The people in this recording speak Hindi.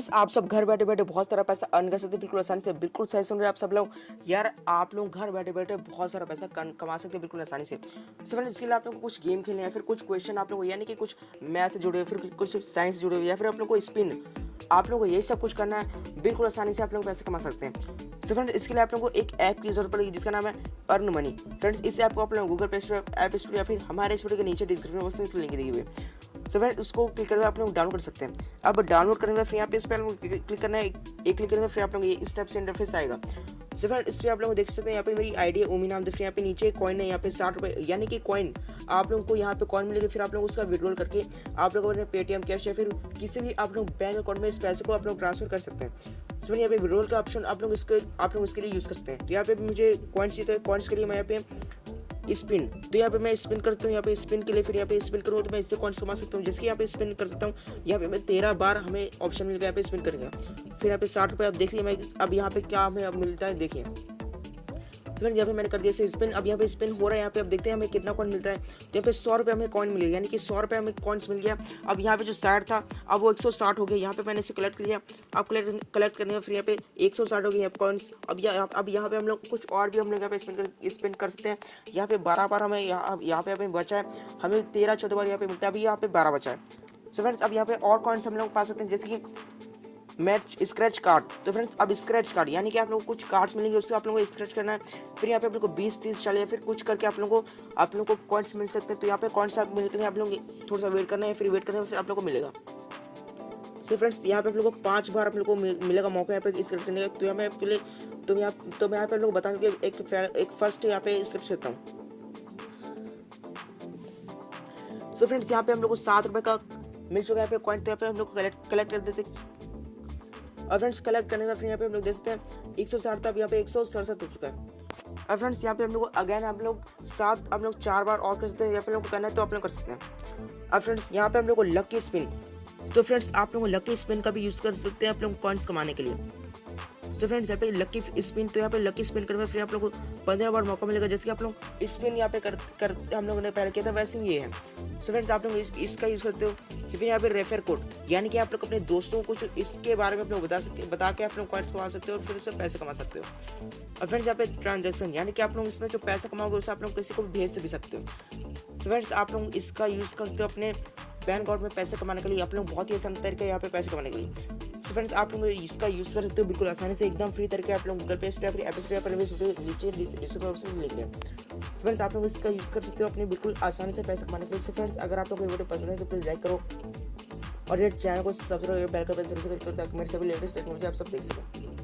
फ्रेंड्स आप सब घर बैठे बैठे बहुत सारा पैसा अर्न कर सकते हैं बिल्कुल आसानी से। बिल्कुल सही सुन रहे हैं आप सब लोग यार, आप लोग घर बैठे बैठे बहुत सारा पैसा कमा सकते हैं बिल्कुल आसानी से। फ्रेंड्स इसके लिए आप लोगों को कुछ गेम खेलने हैं, फिर कुछ क्वेश्चन आप लोगों को, यानी कि कुछ मैथ जुड़े हुए, फिर कुछ साइंस जुड़े हुए, या फिर आप लोगों को स्पिन, आप लोगों को यही सब कुछ करना है। बिल्कुल आसानी से आप लोग पैसे कमा सकते हैं। तो फ्रेंड्स इसके लिए आप लोगों को एक ऐप की जरूरत पड़ेगी जिसका नाम है अर्न मनी। फ्रेंड्स इस ऐप को आप लोग Google play store, app store या फिर हमारे स्टोर के नीचे डिस्क्रिप्शन बॉक्स में इसकी लिंक दी हुई है। सो फ्रेंड्स उसको क्लिक करके आप लोग डाउनलोड कर सकते हैं। अब डाउनलोड करने के बाद फिर यहाँ पे इस पर क्लिक करना है, एक क्लिक करने में फिर आप लोग ये इस टाइप से इंटरफेस आएगा। सो फ्रेंड्स इस पर आप लोग देख सकते हैं, यहाँ पे मेरी आईडी है ओमी नाम दे, फिर यहाँ पे नीचे कॉइन है, यहाँ पे 60 रुपये, यानी कि कॉइन आप लोगों को यहाँ पे कॉइन मिलेगा। फिर आप लोग उसका विड्रॉल करके आप लोग अपने पेटीएम कैश या फिर किसी भी आप लोग बैंक अकाउंट में इस पैसे को आप लोग ट्रांसफर कर सकते हैं। सो यहाँ पे विड्रॉल का ऑप्शन आप लोग इसके लिए यूज़ कर सकते हैं। तो यहाँ पे मुझे कॉइन्स चाहिए, तो कॉइन्स के लिए मैं यहाँ पे स्पिन, तो यहाँ पे मैं स्पिन करता हूँ। यहाँ पे स्पिन के लिए फिर यहाँ पे स्पिन करूँ तो मैं इससे कॉइन्स कमा सकता हूँ। जैसे कि यहाँ पे स्पिन कर सकता हूँ, यहाँ पे मैं 13 बार हमें ऑप्शन मिल गया, यहाँ पे स्पिन करेंगे। फिर यहाँ पे 60 रुपये, आप देखिए मैं अब यहाँ पे क्या हमें अब मिलता है, देखिए। तो फ्रेंड्स यहाँ पे मैंने कर दिया स्पिन। अब यहाँ पे स्पिन हो रहा है, यहाँ पे अब देखते हैं हमें कितना कॉइन मिलता है। तो यहाँ पे 100 रुपये हमें कॉइन मिलेगा, यानी कि 100 रुपये हमें कॉइन्स मिल गया। अब यहाँ पे जो 60 था अब वो 160 हो गया। यहाँ पे मैंने इसे कलेक्ट किया। अब कलेक्ट करने में फिर यहाँ पे 160 हो गया कॉइन्स। अब यहाँ पे हम लोग कुछ और भी हम लोग यहाँ पे स्पिन कर सकते हैं। यहाँ पे 12 बार हमें यहाँ पे हमें बचा है, हमें 13-14 बार यहाँ पे मिलता है। अभी यहाँ पे 12 बचा है। सो फ्रेंड्स अब यहाँ पे और कॉइन्स हम लोग पा सकते हैं, जैसे कि मैच स्क्रैच कार्ड। तो फ्रेंड्स अब स्क्रैच कार्ड, यानी कि आप लोगों को कुछ कार्ड्स मिलेंगे, उससे आप लोगों को स्क्रैच करना है। फिर यहाँ पे आप लोगों को 20-30 40 या फिर कुछ करके आप लोगों को कॉइन्स मिल सकते हैं। तो यहाँ पे कॉइन्स आप मिलकर आप लोग थोड़ा सा वेट करना है, फिर वेट करने में फिर आप लोगों को मिलेगा। सो फ्रेंड्स यहाँ पे आप लोगों को 5 बार आप लोगों को मिलेगा मौका यहाँ पे स्क्रैच करने का। तो यहाँ मैं यहाँ पे आप लोगों को बताऊँ कि एक फर्स्ट यहाँ पे स्क्रैच करता हूँ। सो फ्रेंड्स यहाँ पे हम लोग को 7 रुपये का मिल चुका है यहाँ पे कॉइन। तो यहाँ पे हम लोग कलेक्ट कर देते। और फ्रेंड्स कलेक्ट करने का फिर यहाँ पे हम लोग देख सकते हैं 160 था, अब यहाँ पे 167 हो चुका है। और फ्रेंड्स यहाँ पे हम लोग अगेन आप लोग 4 बार और कर सकते हैं। यहाँ पे लोग को करना है तो आप लोग कर सकते हैं। अब फ्रेंड्स यहाँ पे हम लोग को लकी स्पिन, तो फ्रेंड्स आप लोग लकी स्पिन का भी यूज़ कर सकते हैं आप लोग कॉइन्स कमाने के लिए। सो फ्रेंड्स यहाँ पे लकी स्पिन, तो यहाँ पे लकी स्पिन करने में फिर आप लोग को 15 बार मौका मिलेगा। जैसे कि आप लोग स्पिन यहाँ पे कर हम लोगों ने पहले किया था, वैसे ही ये है। सो फ्रेंड्स आप लोग इसका यूज़ करते हो। फिर यहाँ पे रेफर कोड, यानी कि आप लोग अपने दोस्तों को कुछ इसके बारे में आप लोग बता के आप लोग कॉइन्स कमा सकते हो और फिर उससे पैसे कमा सकते हो। और फ्रेंड्स यहाँ पे ट्रांजैक्शन, यानी कि आप लोग इसमें जो पैसा कमाओगे उससे आप लोग किसी को भेज भी सकते हो। सो फ्रेंड्स आप लोग इसका यूज़ करते हो अपने बैंक अकाउंट में पैसे कमाने के लिए। आप लोग बहुत ही आसान तरीका है यहाँ पे पैसे कमाने के लिए। सो फ्रेंड्स आप लोग इसका यूज़ कर सकते हो बिल्कुल आसानी से, एकदम फ्री तरीके। आप लोग गूगल पे स्टोर या फिर ऐप स्टोर पर नीचे डिस्क्रिप्शन बॉक्स में लिंक है। सो फ्रेंड्स आप लोग इसका यूज़ कर सकते हो अपने बिल्कुल आसानी से पैसे कमाने के लिए। सो फ्रेंड्स अगर आप लोग को वीडियो पसंद है तो प्लीज़ लाइक करो और ये चैनल को सब्सक्राइब बेल का बटन जरूर करो ताकि मेरे सभी लेटेस्ट टेक्नोलॉजी आप सब देख सकें।